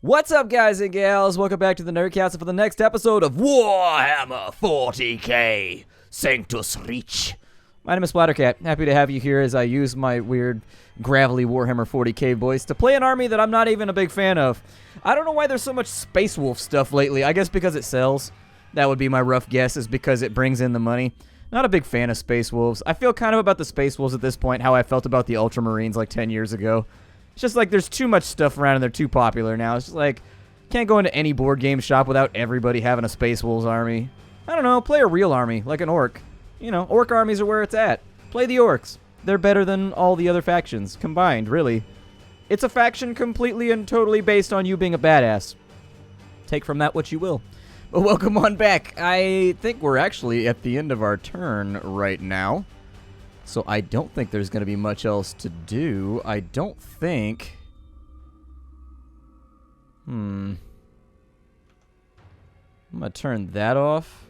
What's up, guys and gals? Welcome back to the Nerdcast for the next episode of Warhammer 40K Sanctus Reach. My name is Splattercat. Happy to have you here as I use my weird, gravelly Warhammer 40K voice to play an army that I'm not even a big fan of. I don't know why there's so much Space Wolf stuff lately. I guess because it sells. That would be my rough guess, is because it brings in the money. Not a big fan of Space Wolves. I feel kind of about the Space Wolves at this point how I felt about the Ultramarines like 10 years ago. It's just like there's too much stuff around and they're too popular now. It's just like, can't go into any board game shop without everybody having a Space Wolves army. I don't know, play a real army, like an orc. You know, orc armies are where it's at. Play the orcs. They're better than all the other factions, combined, really. It's a faction completely and totally based on you being a badass. Take from that what you will. But welcome on back. I think we're actually at the end of our turn right now. So I don't think there's going to be much else to do. I don't think... I'm going to turn that off.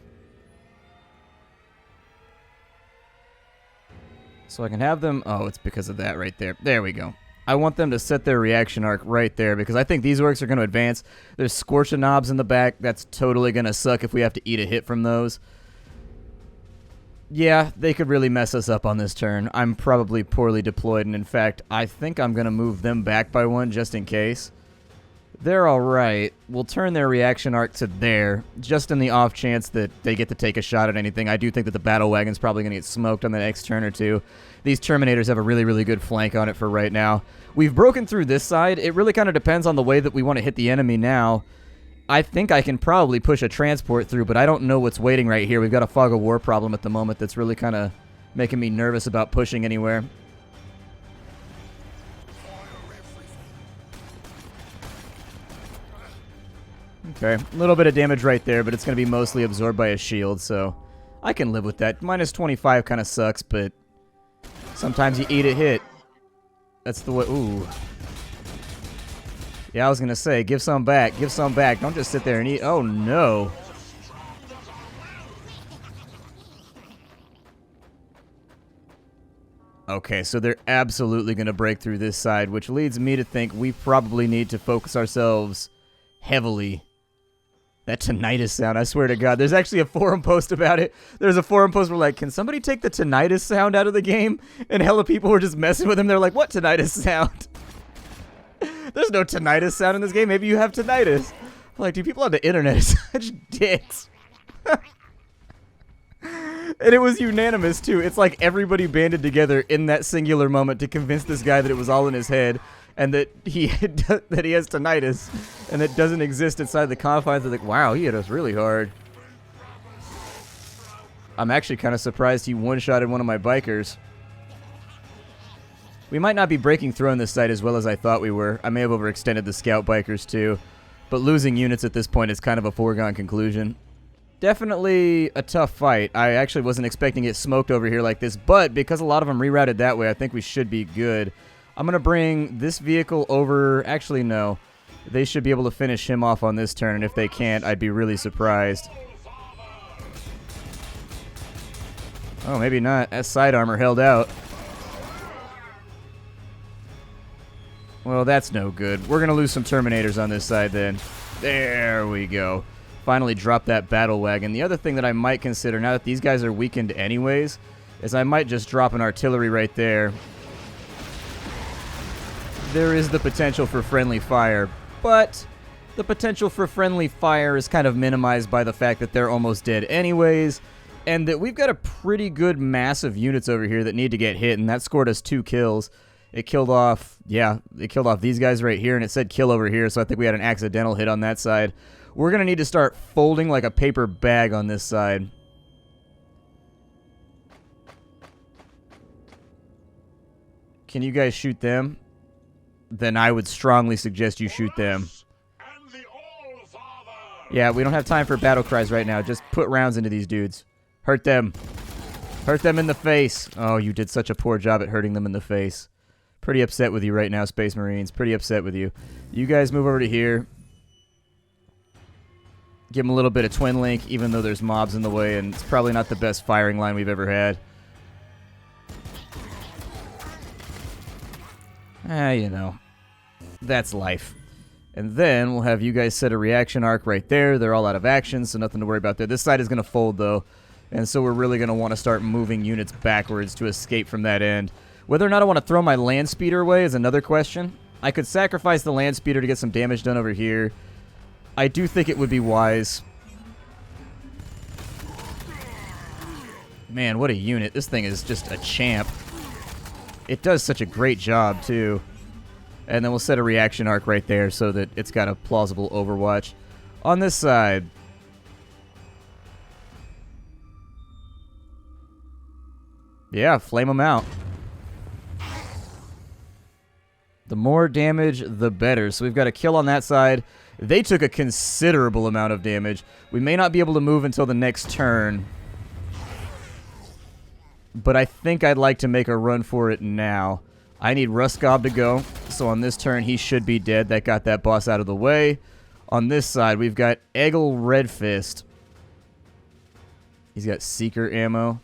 So I can have them... Oh, it's because of that right there. There we go. I want them to set their reaction arc right there because I think these orcs are going to advance. There's Scorching Knobs in the back. That's totally going to suck if we have to eat a hit from those. Yeah, they could really mess us up on this turn. I'm probably poorly deployed, and in fact, I think I'm going to move them back by one just in case. They're alright. We'll turn their reaction arc to there, just in the off chance that they get to take a shot at anything. I do think that the battle wagon's probably going to get smoked on the next turn or two. These Terminators have a really, really good flank on it for right now. We've broken through this side. It really kind of depends on the way that we want to hit the enemy now. I think I can probably push a transport through, but I don't know what's waiting right here. We've got a fog of war problem at the moment that's really kind of making me nervous about pushing anywhere. Okay, a little bit of damage right there, but it's going to be mostly absorbed by a shield, so I can live with that. Minus 25 kind of sucks, but sometimes you eat a hit. That's the way... Ooh. Yeah, I was going to say, give some back, give some back. Don't just sit there and eat. Oh, no. Okay, so they're absolutely going to break through this side, which leads me to think we probably need to focus ourselves heavily. That tinnitus sound, I swear to God. There's actually a forum post about it. There's a forum post where like, can somebody take the tinnitus sound out of the game? And hella people were just messing with him. They're like, what tinnitus sound? There's no tinnitus sound in this game. Maybe you have tinnitus. I'm like, dude, people on the internet are such dicks. And it was unanimous, too. It's like everybody banded together in that singular moment to convince this guy that it was all in his head and that he has tinnitus and that doesn't exist inside the confines. They're like, wow, he hit us really hard. I'm actually kind of surprised he one-shotted one of my bikers. We might not be breaking through on this site as well as I thought we were. I may have overextended the scout bikers too. But losing units at this point is kind of a foregone conclusion. Definitely a tough fight. I actually wasn't expecting it smoked over here like this, but because a lot of them rerouted that way, I think we should be good. I'm going to bring this vehicle over. Actually, no. They should be able to finish him off on this turn, and if they can't, I'd be really surprised. Oh, maybe not. That side armor held out. Well, that's no good. We're going to lose some Terminators on this side then. There we go. Finally drop that battle wagon. The other thing that I might consider, now that these guys are weakened anyways, is I might just drop an artillery right there. There is the potential for friendly fire, but the potential for friendly fire is kind of minimized by the fact that they're almost dead anyways, and that we've got a pretty good mass of units over here that need to get hit, and that scored us 2 kills. It killed off, yeah, it killed off these guys right here, and it said kill over here, so I think we had an accidental hit on that side. We're going to need to start folding like a paper bag on this side. Can you guys shoot them? Then I would strongly suggest you shoot them. Yeah, we don't have time for battle cries right now. Just put rounds into these dudes. Hurt them. Hurt them in the face. Oh, you did such a poor job at hurting them in the face. Pretty upset with you right now, Space Marines. Pretty upset with you. You guys move over to here. Give them a little bit of twin link, even though there's mobs in the way, and it's probably not the best firing line we've ever had. You know, that's life. And then we'll have you guys set a reaction arc right there. They're all out of action, so nothing to worry about there. This side is going to fold, though. And so we're really going to want to start moving units backwards to escape from that end. Whether or not I want to throw my land speeder away is another question. I could sacrifice the land speeder to get some damage done over here. I do think it would be wise. Man, what a unit. This thing is just a champ. It does such a great job, too. And then we'll set a reaction arc right there so that it's got a plausible overwatch. On this side, yeah, flame them out. The more damage, the better. So we've got a kill on that side. They took a considerable amount of damage. We may not be able to move until the next turn, but I think I'd like to make a run for it now. I need Ruskob to go, so on this turn he should be dead. That got that boss out of the way. On this side, we've got Egil Redfist. He's got Seeker ammo.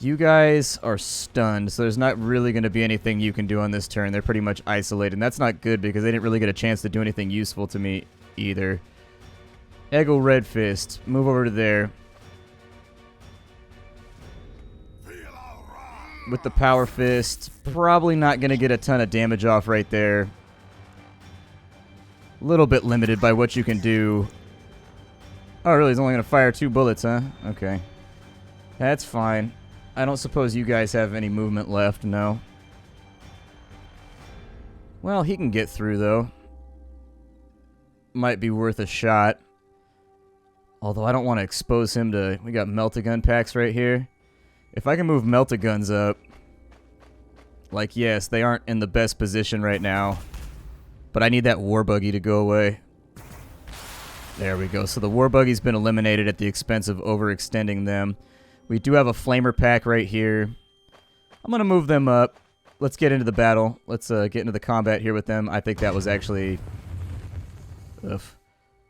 You guys are stunned, so there's not really going to be anything you can do on this turn. They're pretty much isolated, and that's not good because they didn't really get a chance to do anything useful to me either. Egil Redfist, move over to there. With the Power Fist, probably not going to get a ton of damage off right there. A little bit limited by what you can do. Oh, really? He's only going to fire 2 bullets, huh? Okay. That's fine. I don't suppose you guys have any movement left, no. Well, he can get through, though. Might be worth a shot. Although I don't want to expose him to... We got melt-a-gun packs right here. If I can move melt-a-guns up... Like, yes, they aren't in the best position right now. But I need that war buggy to go away. There we go. So the war buggy's been eliminated at the expense of overextending them. We do have a flamer pack right here. I'm going to move them up. Let's get into the battle. Let's get into the combat here with them. I think that was actually... Ugh.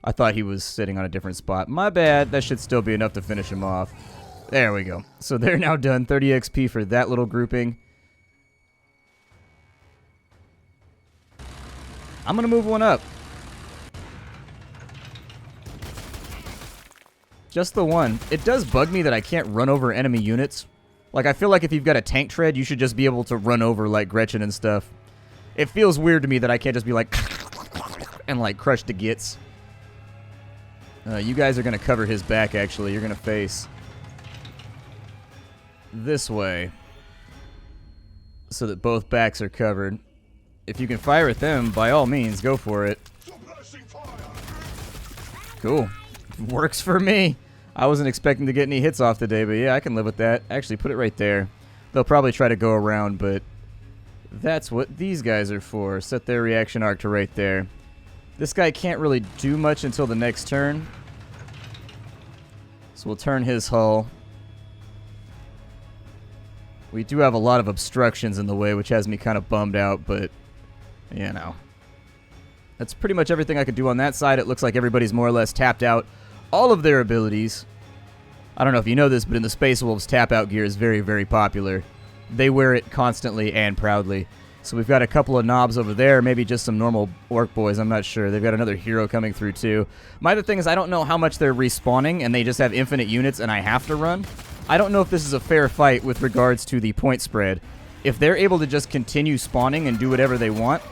I thought he was sitting on a different spot. My bad. That should still be enough to finish him off. There we go. So they're now done. 30 XP for that little grouping. I'm going to move one up. Just the one. It does bug me that I can't run over enemy units. Like, I feel like if you've got a tank tread, you should just be able to run over, like, Gretchen and stuff. It feels weird to me that I can't just be like... and, like, crush the gits. You guys are going to cover his back, actually. You're going to face... this way. So that both backs are covered. If you can fire at them, by all means, go for it. Cool. Works for me. I wasn't expecting to get any hits off today, but yeah, I can live with that. Actually, put it right there. They'll probably try to go around, but that's what these guys are for. Set their reaction arc to right there. This guy can't really do much until the next turn. So we'll turn his hull. We do have a lot of obstructions in the way, which has me kind of bummed out, but, you know. That's pretty much everything I could do on that side. It looks like everybody's more or less tapped out all of their abilities. I don't know if you know this, but in the Space Wolves, tap-out gear is very, very popular. They wear it constantly and proudly. So we've got a couple of knobs over there, maybe just some normal orc boys, I'm not sure. They've got another hero coming through, too. My other thing is I don't know how much they're respawning, and they just have infinite units, and I have to run. I don't know if this is a fair fight with regards to the point spread. If they're able to just continue spawning and do whatever they want,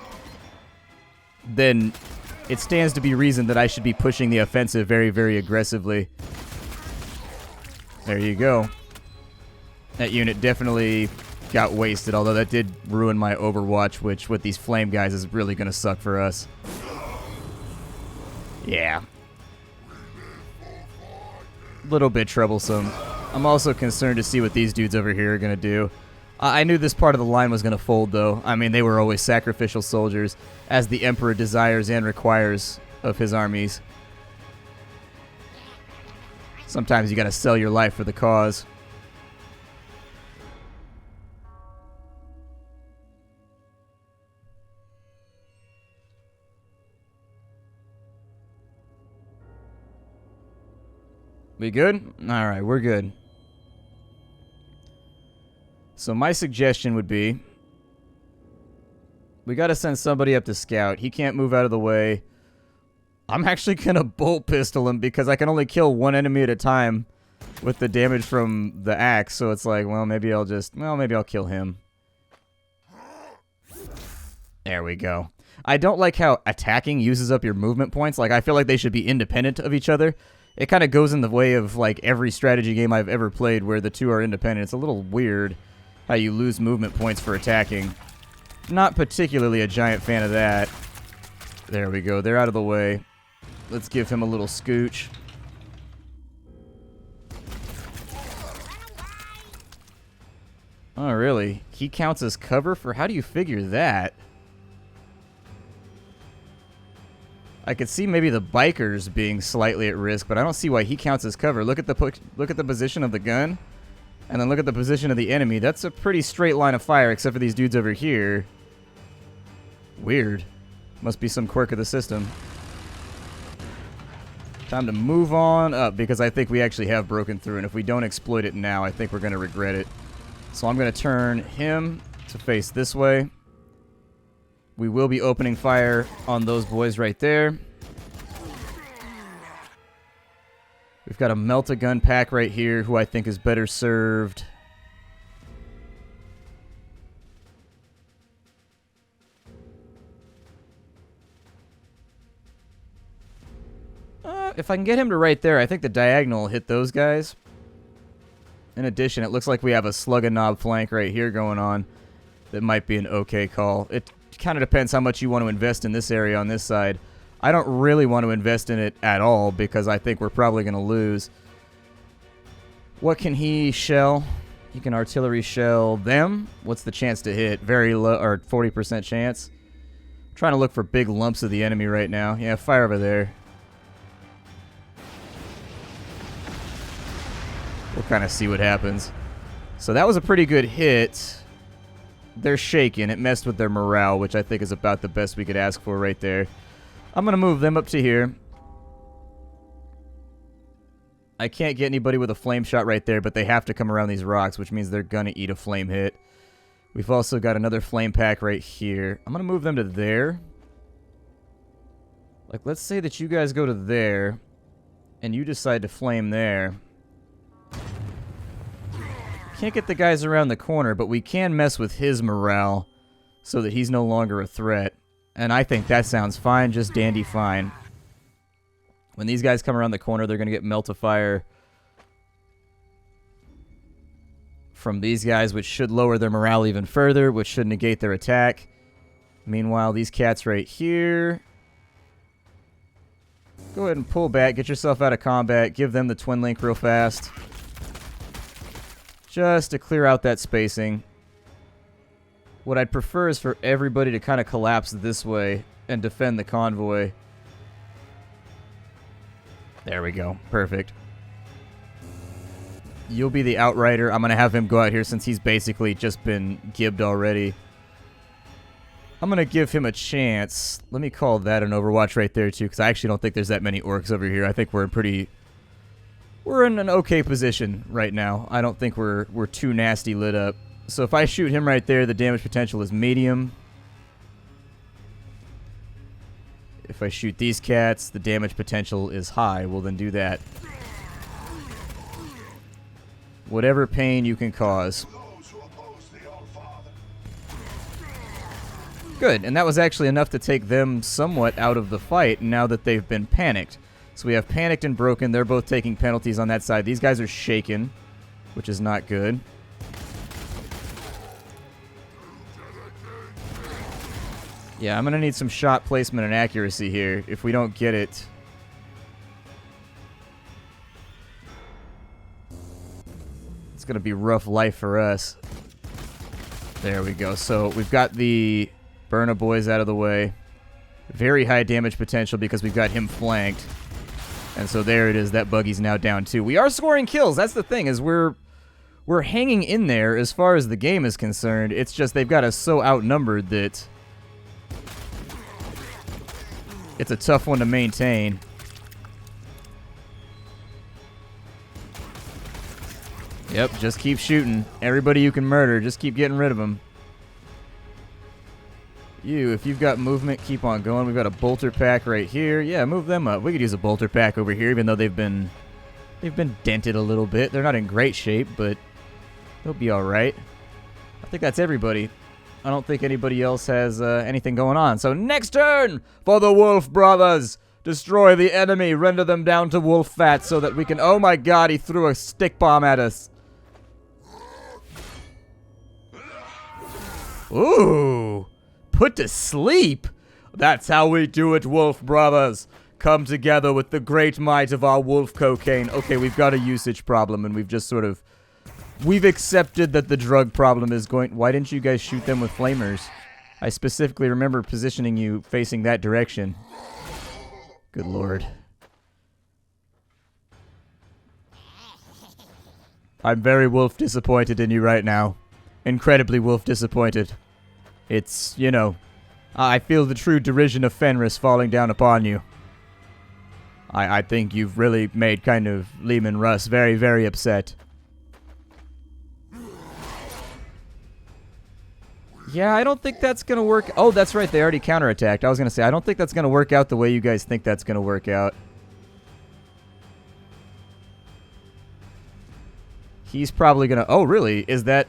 then it stands to be reasoned that I should be pushing the offensive very, very aggressively. There you go. That unit definitely got wasted, although that did ruin my Overwatch, which with these flame guys is really going to suck for us. Yeah. Little bit troublesome. I'm also concerned to see what these dudes over here are going to do. I knew this part of the line was going to fold, though. I mean, they were always sacrificial soldiers, as the Emperor desires and requires of his armies. Sometimes you got to sell your life for the cause. We good? All right, we're good. So my suggestion would be We got to send somebody up to scout. He can't move out of the way. I'm actually going to bolt pistol him because I can only kill one enemy at a time with the damage from the axe. So it's like, well, maybe I'll kill him. There we go. I don't like how attacking uses up your movement points. Like, I feel like they should be independent of each other. It kind of goes in the way of, like, every strategy game I've ever played where the two are independent. It's a little weird how you lose movement points for attacking. Not particularly a giant fan of that. There we go. They're out of the way. Let's give him a little scooch. Oh, really? He counts as cover for... How do you figure that? I could see maybe the bikers being slightly at risk, but I don't see why he counts as cover. Look at the position of the gun, and then look at the position of the enemy. That's a pretty straight line of fire, except for these dudes over here. Weird. Must be some quirk of the system. Time to move on up, because I think we actually have broken through, and if we don't exploit it now, I think we're going to regret it. So I'm going to turn him to face this way. We will be opening fire on those boys right there. We've got a melt-a-gun pack right here who I think is better served. If I can get him to right there, I think the diagonal will hit those guys. In addition, it looks like we have a slug-a-knob flank right here going on. That might be an okay call. It kind of depends how much you want to invest in this area on this side. I don't really want to invest in it at all because I think we're probably going to lose. What can he shell? He can artillery shell them. What's the chance to hit? Very low, or 40% chance. I'm trying to look for big lumps of the enemy right now. Yeah, fire over there. We'll kind of see what happens. So that was a pretty good hit. They're shaking. It messed with their morale, which I think is about the best we could ask for right there. I'm going to move them up to here. I can't get anybody with a flame shot right there, but they have to come around these rocks, which means they're going to eat a flame hit. We've also got another flame pack right here. I'm going to move them to there. Like, let's say that you guys go to there, and you decide to flame there. Can't get the guys around the corner, but we can mess with his morale so that he's no longer a threat. And I think that sounds fine, just dandy fine. When these guys come around the corner, they're going to get melt-a-fire from these guys, which should lower their morale even further, which should negate their attack. Meanwhile, these cats right here... Go ahead and pull back, get yourself out of combat, give them the twin link real fast. Just to clear out that spacing. What I'd prefer is for everybody to kind of collapse this way and defend the convoy. There we go. Perfect. You'll be the outrider. I'm going to have him go out here since he's basically just been gibbed already. I'm going to give him a chance. Let me call that an overwatch right there too, because I actually don't think there's that many orcs over here. I think we're in an okay position right now. I don't think we're too nasty lit up. So if I shoot him right there, the damage potential is medium. If I shoot these cats, the damage potential is high. We'll then do that. Whatever pain you can cause. Good, and that was actually enough to take them somewhat out of the fight now that they've been panicked. So we have panicked and broken. They're both taking penalties on that side. These guys are shaken, which is not good. Yeah, I'm going to need some shot placement and accuracy here. If we don't get it... It's going to be rough life for us. There we go. So we've got the Burna boys out of the way. Very high damage potential because we've got him flanked. And so there it is. That buggy's now down too. We are scoring kills. That's the thing, is we're hanging in there as far as the game is concerned. It's just they've got us so outnumbered that it's a tough one to maintain. Yep, just keep shooting. Everybody you can murder, just keep getting rid of them. You, if you've got movement, keep on going. We've got a bolter pack right here. Yeah, move them up. We could use a bolter pack over here, even though they've been dented a little bit. They're not in great shape, but they'll be all right. I think that's everybody. I don't think anybody else has anything going on. So next turn for the Wolf Brothers. Destroy the enemy. Render them down to wolf fat so that we can... Oh my god, he threw a stick bomb at us. Ooh. Put to sleep. That's how we do it, Wolf Brothers. Come together with the great might of our wolf cocaine. Okay, we've got a usage problem, and we've just sort of... We've accepted that the drug problem is going... Why didn't you guys shoot them with flamers? I specifically remember positioning you facing that direction. Good lord. I'm very wolf disappointed in you right now. Incredibly wolf disappointed. It's, you know, I feel the true derision of Fenris falling down upon you. I think you've really made kind of Lehman Russ very, very upset. Yeah, I don't think that's going to work. Oh, that's right. They already counterattacked. I was going to say, I don't think that's going to work out the way you guys think that's going to work out. He's probably going to... Oh, really? Is that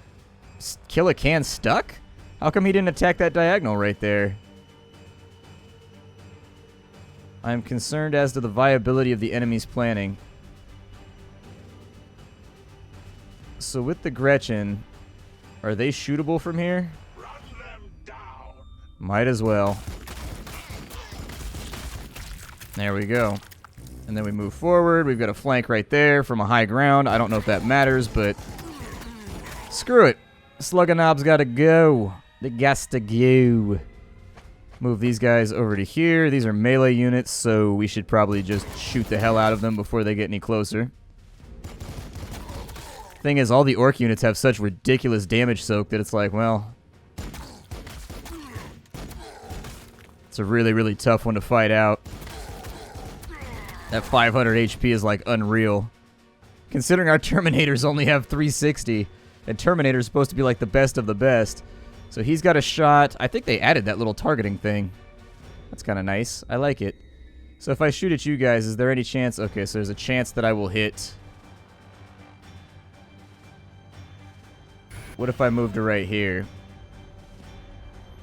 kill a can stuck? How come he didn't attack that diagonal right there? I'm concerned as to the viability of the enemy's planning. So with the Gretchen, are they shootable from here? Might as well. There we go. And then we move forward. We've got a flank right there from a high ground. I don't know if that matters, but screw it. Slugganob's got to go. They gots to go. Move these guys over to here. These are melee units, so we should probably just shoot the hell out of them before they get any closer. Thing is, all the orc units have such ridiculous damage soak that it's like, well... It's a really, really tough one to fight out. That 500 HP is like unreal. Considering our Terminators only have 360, and Terminator's supposed to be like the best of the best. So he's got a shot. I think they added that little targeting thing. That's kind of nice. I like it. So if I shoot at you guys, is there any chance? Okay, so there's a chance that I will hit. What if I move to right here?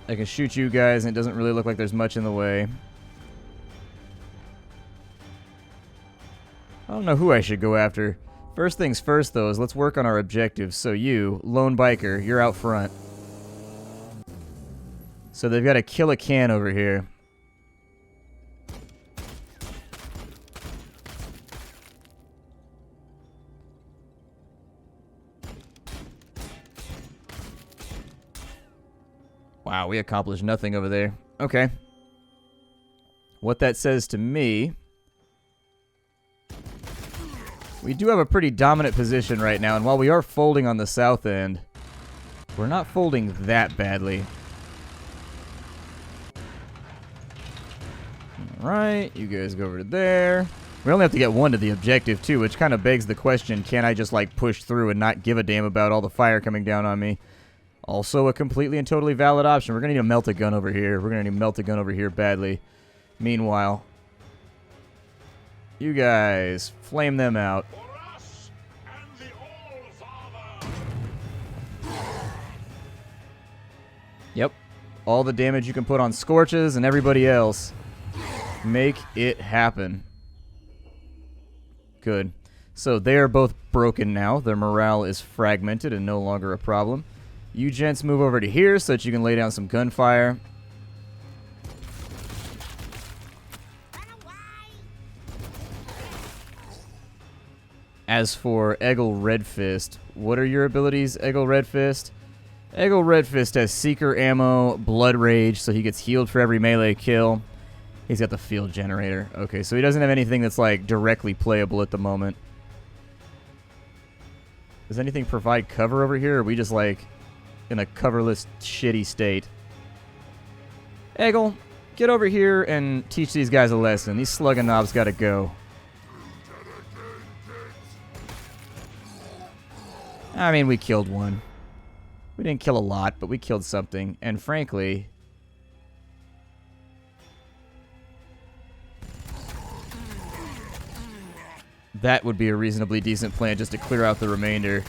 I can shoot you guys, and it doesn't really look like there's much in the way. I don't know who I should go after. First things first, though, is let's work on our objectives. So you, lone biker, you're out front. So they've got to kill a can over here. Wow, we accomplished nothing over there. Okay. What that says to me... We do have a pretty dominant position right now, and while we are folding on the south end, we're not folding that badly. Alright, you guys go over to there. We only have to get one to the objective, too, which kind of begs the question, can I just, like, push through and not give a damn about all the fire coming down on me? Also a completely and totally valid option. We're going to need a melt-a-gun over here. We're going to need a melt-a-gun over here badly. Meanwhile, you guys, flame them out. Yep. All the damage you can put on Scorches and everybody else. Make it happen. Good. So they are both broken now. Their morale is fragmented and no longer a problem. You gents move over to here so that you can lay down some gunfire. As for Eggle Redfist, what are your abilities, Eggle Redfist? Eggle Redfist has Seeker Ammo, Blood Rage, so he gets healed for every melee kill. He's got the Field Generator. Okay, so he doesn't have anything that's, like, directly playable at the moment. Does anything provide cover over here, or are we just, like, in a coverless, shitty state? Eggle, get over here and teach these guys a lesson. These Slugganobs gotta go. I mean, we killed one. We didn't kill a lot, but we killed something. And frankly, That would be a reasonably decent plan, just to clear out the remainder.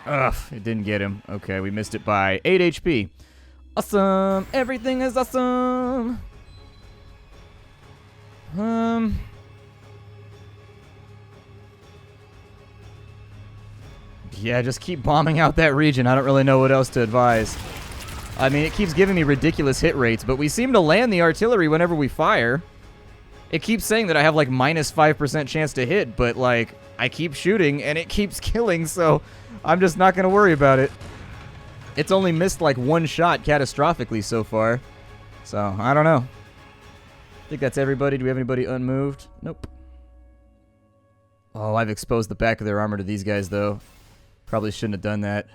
Ugh, it didn't get him. Okay, we missed it by 8 HP. Awesome! Everything is awesome! Yeah, just keep bombing out that region. I don't really know what else to advise. I mean, it keeps giving me ridiculous hit rates, but we seem to land the artillery whenever we fire. It keeps saying that I have, like, minus 5% chance to hit, but, like, I keep shooting, and it keeps killing, so I'm just not going to worry about it. It's only missed, like, one shot catastrophically so far. So, I don't know. I think that's everybody. Do we have anybody unmoved? Nope. Oh, I've exposed the back of their armor to these guys, though. Probably shouldn't have done that.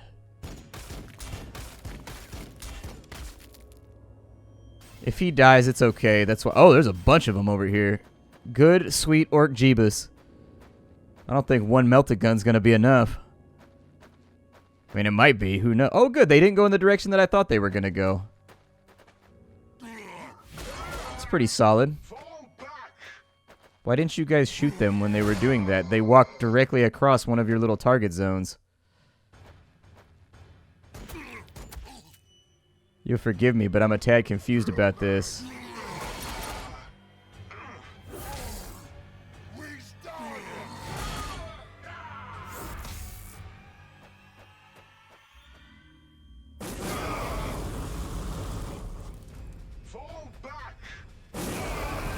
If he dies, it's okay. That's why. Oh, there's a bunch of them over here. Good, sweet Orc Jeebus. I don't think one melted gun's gonna be enough. I mean, it might be. Who knows? Oh, good. They didn't go in the direction that I thought they were gonna go. It's pretty solid. Why didn't you guys shoot them when they were doing that? They walked directly across one of your little target zones. You'll forgive me, but I'm a tad confused about this.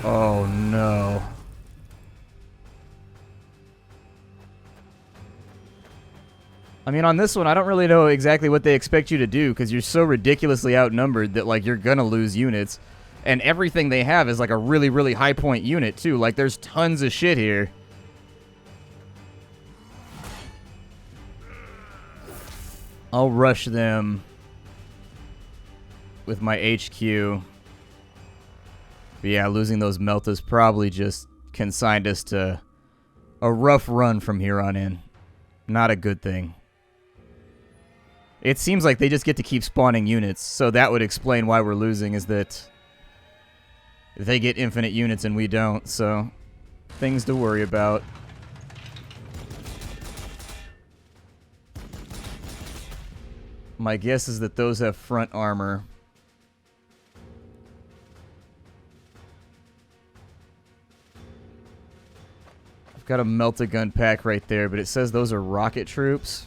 Oh no. I mean, on this one, I don't really know exactly what they expect you to do because you're so ridiculously outnumbered that, like, you're gonna lose units. And everything they have is, like, a really, really high point unit, too. Like, there's tons of shit here. I'll rush them with my HQ. But yeah, losing those Meltas probably just consigned us to a rough run from here on in. Not a good thing. It seems like they just get to keep spawning units, so that would explain why we're losing, is that they get infinite units and we don't, so things to worry about. My guess is that those have front armor. I've got a melt-a-gun pack right there, but it says those are rocket troops.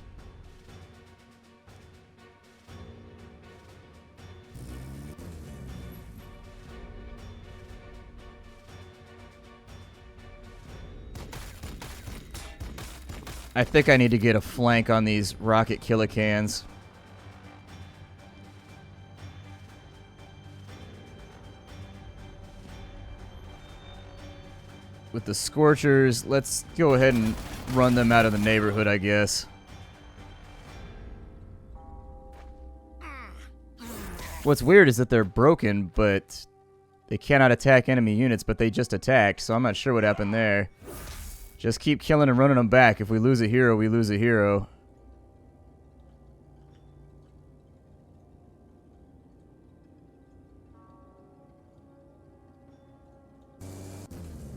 I think I need to get a flank on these rocket killicans. With the Scorchers, let's go ahead and run them out of the neighborhood, I guess. What's weird is that they're broken, but they cannot attack enemy units, but they just attacked, so I'm not sure what happened there. Just keep killing and running them back. If we lose a hero, we lose a hero.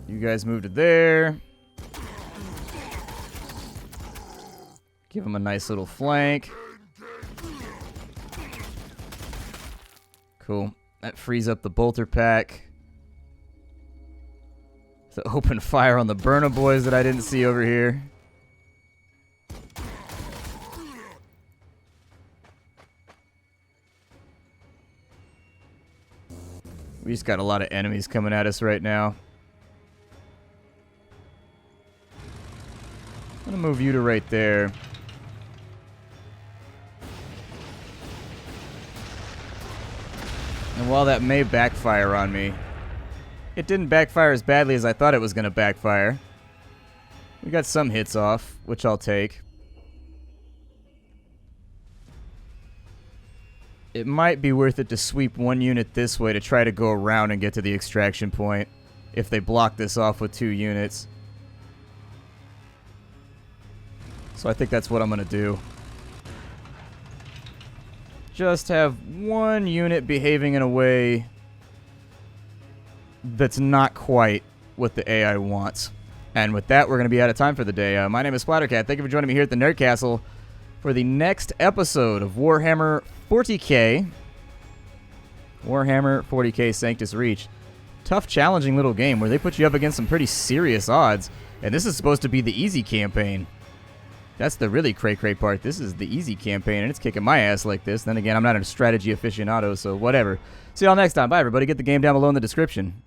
You guys move to there. Give them a nice little flank. Cool. That frees up the bolter pack. To open fire on the burner boys that I didn't see over here. We just got a lot of enemies coming at us right now. I'm gonna move you to right there. And while that may backfire on me, it didn't backfire as badly as I thought it was going to backfire. We got some hits off, which I'll take. It might be worth it to sweep one unit this way to try to go around and get to the extraction point if they block this off with 2 units. So I think that's what I'm going to do. Just have one unit behaving in a way that's not quite what the AI wants. And with that, we're going to be out of time for the day. My name is Splattercat. Thank you for joining me here at the Nerd Castle for the next episode of Warhammer 40K. Warhammer 40K Sanctus Reach. Tough, challenging little game where they put you up against some pretty serious odds. And this is supposed to be the easy campaign. That's the really cray-cray part. This is the easy campaign, and it's kicking my ass like this. Then again, I'm not a strategy aficionado, so whatever. See y'all next time. Bye, everybody. Get the game down below in the description.